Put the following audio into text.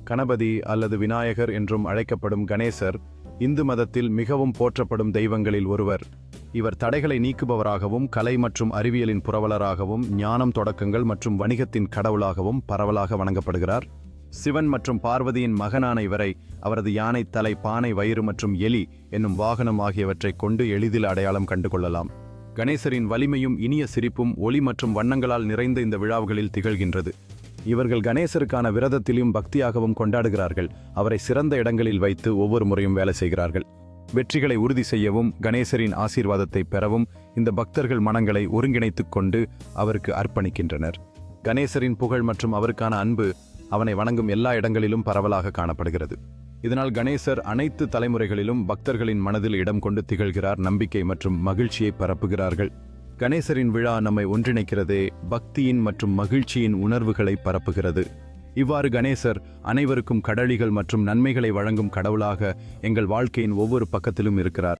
கணபதி அல்லது விநாயகர் என்றும் அழைக்கப்படும் கணேசர் இந்து மதத்தில் மிகவும் போற்றப்படும் தெய்வங்களில் ஒருவர். இவர் தடைகளை நீக்குபவராகவும் கலை மற்றும் அறிவியலின் புரவலராகவும் ஞானம் தொடக்கங்கள் மற்றும் வணிகத்தின் கடவுளாகவும் பரவலாக வணங்கப்படுகிறார். சிவன் மற்றும் பார்வதியின் மகனான இவரை அவரது யானை தலை, பானை, வயிறு மற்றும் எலி என்னும் வாகனம் ஆகியவற்றைக் கொண்டு எளிதில் அடையாளம் கண்டுகொள்ளலாம். கணேசரின் வலிமையும் இனிய சிரிப்பும் ஒளி மற்றும் வண்ணங்களால் நிறைந்த இந்த விழாவுகளில் திகழ்கின்றது. இவர்கள் கணேசருக்கான விரதத்திலும் பக்தியாகவும் கொண்டாடுகிறார்கள். அவரை சிறந்த இடங்களில் வைத்து ஒவ்வொரு முறையும் வேலை செய்கிறார்கள். வெற்றிகளை உறுதி செய்யவும் கணேசரின் ஆசீர்வாதத்தை பெறவும் இந்த பக்தர்கள் மனங்களை ஒருங்கிணைத்துக் கொண்டு அவருக்கு அர்ப்பணிக்கின்றனர். கணேசரின் புகழ் மற்றும் அவருக்கான அன்பு அவனை வணங்கும் எல்லா இடங்களிலும் பரவலாக காணப்படுகிறது. இதனால் கணேசர் அனைத்து தலைமுறைகளிலும் பக்தர்களின் மனதில் இடம் கொண்டு திகழ்கிறார், நம்பிக்கை மற்றும் மகிழ்ச்சியை பரப்புகிறார்கள். கணேசரின் விழா நம்மை ஒன்றிணைக்கிறதே, பக்தியின் மற்றும் மகிழ்ச்சியின் உணர்வுகளை பரப்புகிறது. இவ்வாறு கணேசர் அனைவருக்கும் கடலிகள் மற்றும் நன்மைகளை வழங்கும் கடவுளாக எங்கள் வாழ்க்கையின் ஒவ்வொரு பக்கத்திலும் இருக்கிறார்.